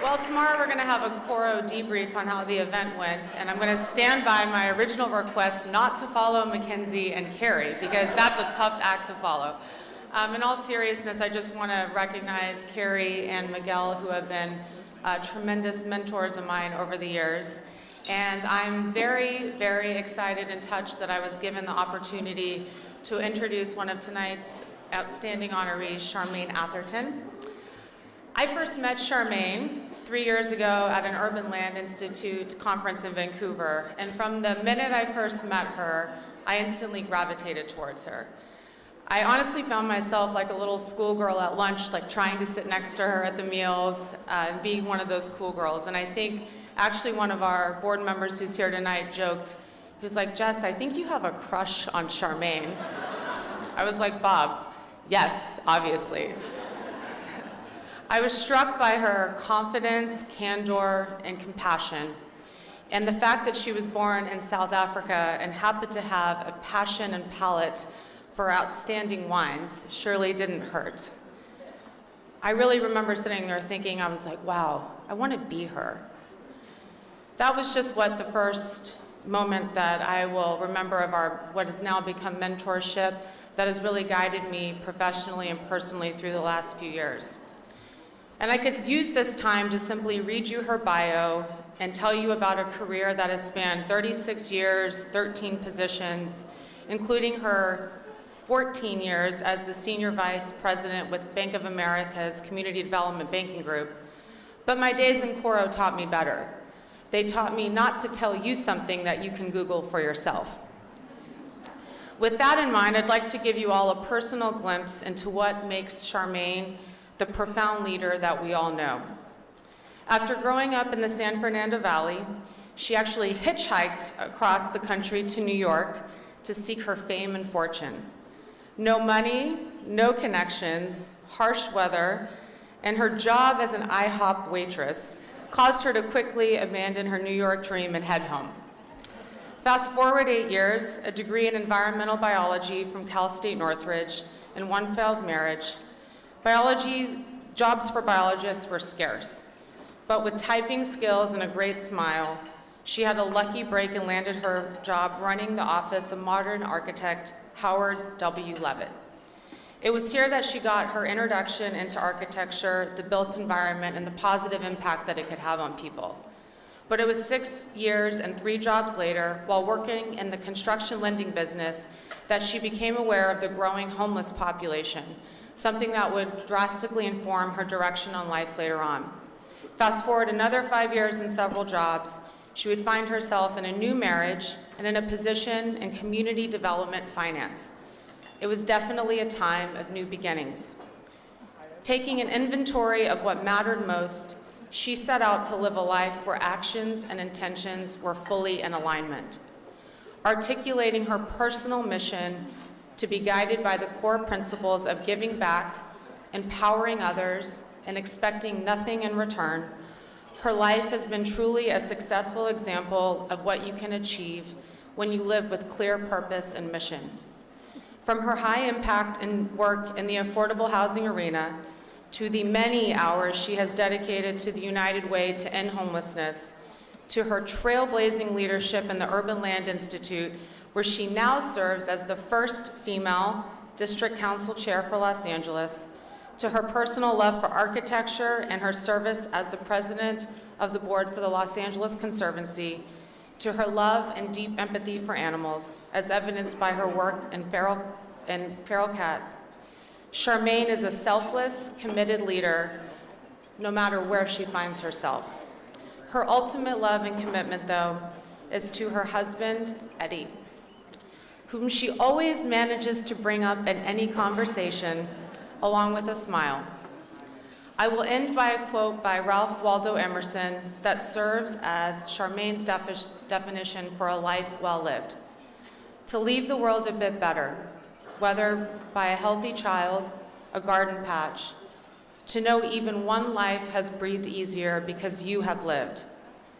Well, tomorrow we're going to have a Coro debrief on how the event went, and I'm going to stand by my original request not to follow Mackenzie and Carrie, because that's a tough act to follow. In all seriousness, I just want to recognize Carrie and Miguel, who have been tremendous mentors of mine over the years. And I'm very, very excited and touched that I was given the opportunity to introduce one of tonight's outstanding honorees, Charmaine Atherton. I first met Charmaine 3 years ago at an Urban Land Institute conference in Vancouver, and from the minute I first met her, I instantly gravitated towards her. I honestly found myself like a little schoolgirl at lunch, like trying to sit next to her at the meals and being one of those cool girls. And I think actually one of our board members who's here tonight joked, he was like, "Jess, I think you have a crush on Charmaine." I was like, "Bob, yes, obviously." I was struck by her confidence, candor, and compassion, and the fact that she was born in South Africa and happened to have a passion and palate for outstanding wines surely didn't hurt. I really remember sitting there thinking, I was like, wow, I want to be her. That was just what the first moment that I will remember of what has now become mentorship that has really guided me professionally and personally through the last few years. And I could use this time to simply read you her bio and tell you about a career that has spanned 36 years, 13 positions, including her 14 years as the Senior Vice President with Bank of America's Community Development Banking Group. But my days in Coro taught me better. They taught me not to tell you something that you can Google for yourself. With that in mind, I'd like to give you all a personal glimpse into what makes Charmaine the profound leader that we all know. After growing up in the San Fernando Valley, she actually hitchhiked across the country to New York to seek her fame and fortune. No money, no connections, harsh weather, and her job as an IHOP waitress caused her to quickly abandon her New York dream and head home. Fast forward 8 years, a degree in environmental biology from Cal State Northridge, and one failed marriage. Jobs for biologists were scarce, but with typing skills and a great smile, she had a lucky break and landed her job running the office of modern architect Howard W. Levitt. It was here that she got her introduction into architecture, the built environment, and the positive impact that it could have on people. But it was 6 years and 3 jobs later, while working in the construction lending business, that she became aware of the growing homeless population, something that would drastically inform her direction on life later on. Fast forward another 5 years and several jobs, she would find herself in a new marriage and in a position in community development finance. It was definitely a time of new beginnings. Taking an inventory of what mattered most, she set out to live a life where actions and intentions were fully in alignment, articulating her personal mission to be guided by the core principles of giving back, empowering others, and expecting nothing in return. Her life has been truly a successful example of what you can achieve when you live with clear purpose and mission. From her high impact and work in the affordable housing arena to the many hours she has dedicated to the United Way to end homelessness, to her trailblazing leadership in the Urban Land Institute, where she now serves as the first female district council chair for Los Angeles, to her personal love for architecture and her service as the president of the board for the Los Angeles Conservancy, to her love and deep empathy for animals, as evidenced by her work in feral cats. Charmaine is a selfless, committed leader, no matter where she finds herself. Her ultimate love and commitment, though, is to her husband, Eddie, whom she always manages to bring up in any conversation, along with a smile. I will end by a quote by Ralph Waldo Emerson that serves as Charmaine's definition for a life well lived. To leave the world a bit better, whether by a healthy child, a garden patch, to know even one life has breathed easier because you have lived.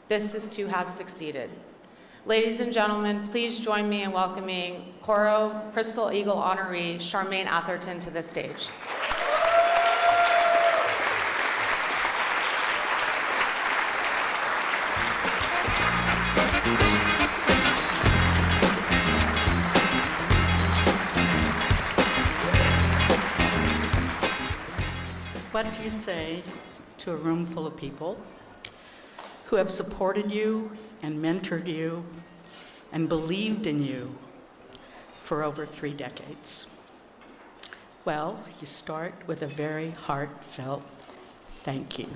This is to have succeeded. Ladies and gentlemen, please join me in welcoming Coro Crystal Eagle honoree Charmaine Atherton to the stage. what do you say to a room full of people who have supported you and mentored you and believed in you for over 3 decades? Well, you start with a very heartfelt thank you.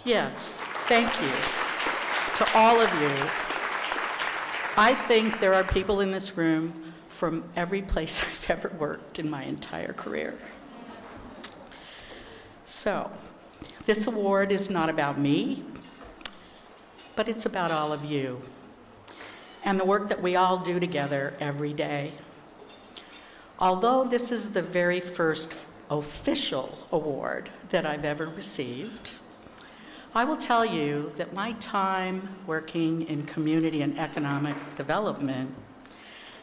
Yes, thank you to all of you. I think there are people in this room from every place I've ever worked in my entire career. So, this award is not about me, but it's about all of you and the work that we all do together every day. Although this is the very first official award that I've ever received, I will tell you that my time working in community and economic development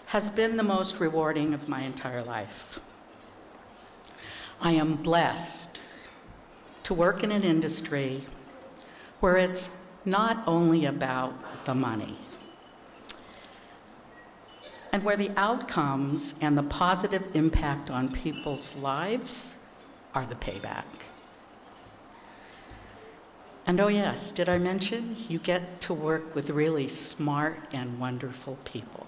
has been the most rewarding of my entire life. I am blessed to work in an industry where it's not only about the money, and where the outcomes and the positive impact on people's lives are the payback. And oh yes, did I mention you get to work with really smart and wonderful people,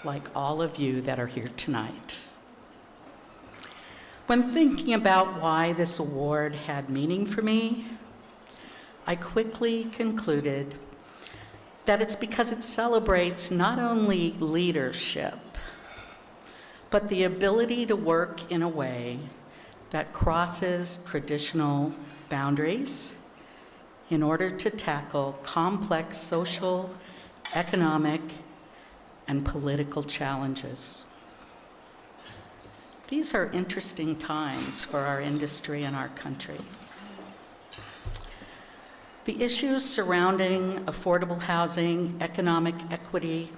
like all of you that are here tonight. When thinking about why this award had meaning for me, I quickly concluded that it's because it celebrates not only leadership, but the ability to work in a way that crosses traditional boundaries in order to tackle complex social, economic, and political challenges. These are interesting times for our industry and our country. The issues surrounding affordable housing, economic equity,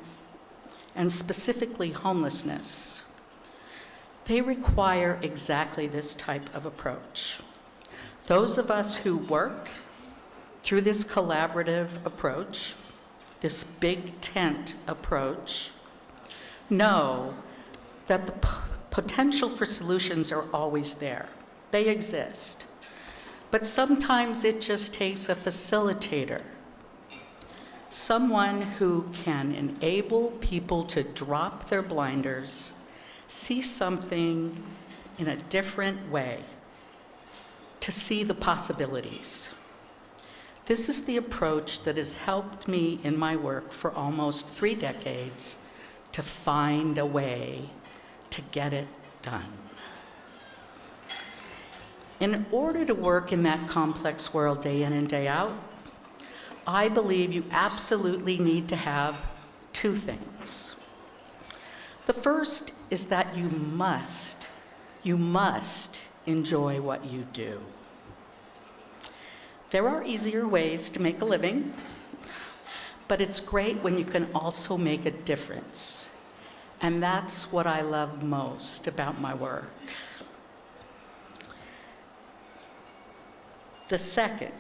and specifically homelessness, they require exactly this type of approach. Those of us who work through this collaborative approach, this big tent approach, know that the potential for solutions are always there. They exist. But sometimes it just takes a facilitator, someone who can enable people to drop their blinders, see something in a different way, to see the possibilities. This is the approach that has helped me in my work for almost 3 decades to find a way to get it done. In order to work in that complex world day in and day out, I believe you absolutely need to have 2 things. The first is that you must enjoy what you do. There are easier ways to make a living, but it's great when you can also make a difference. And that's what I love most about my work. The second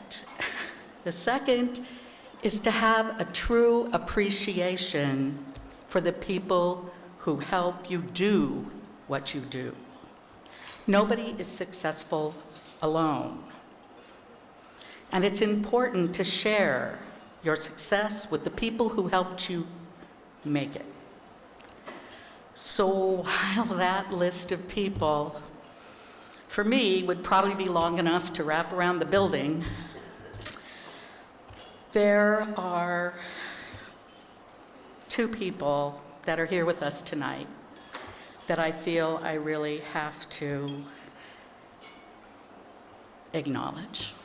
is to have a true appreciation for the people who help you do what you do. Nobody is successful alone. And it's important to share your success with the people who helped you make it. So while that list of people, for me, would probably be long enough to wrap around the building, there are 2 people that are here with us tonight that I feel I really have to acknowledge.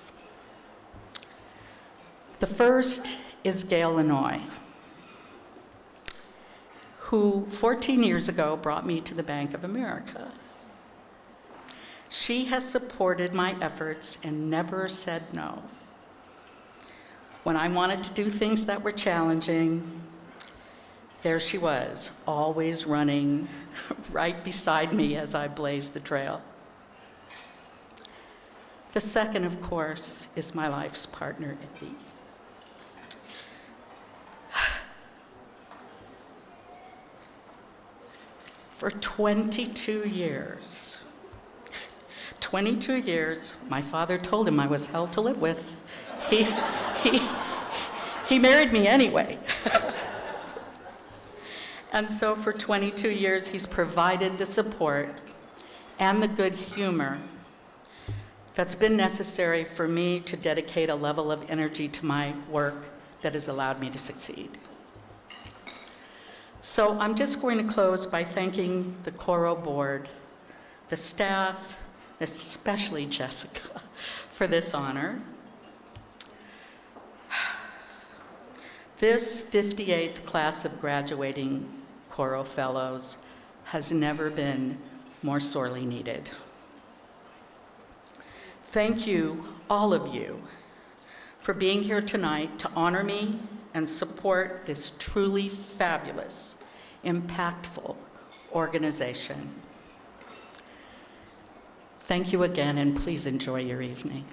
The first is Gail Lanoy, who 14 years ago brought me to the Bank of America. She has supported my efforts and never said no. When I wanted to do things that were challenging, there she was, always running right beside me as I blazed the trail. The second, of course, is my life's partner, Eddie. For 22 years, 22 years, my father told him I was hell to live with. He married me anyway. And so for 22 years, he's provided the support and the good humor that's been necessary for me to dedicate a level of energy to my work that has allowed me to succeed. So I'm just going to close by thanking the Coro board, the staff, especially Jessica, for this honor. This 58th class of graduating Coro Fellows has never been more sorely needed. Thank you, all of you, for being here tonight to honor me and support this truly fabulous, impactful organization. Thank you again, and please enjoy your evening.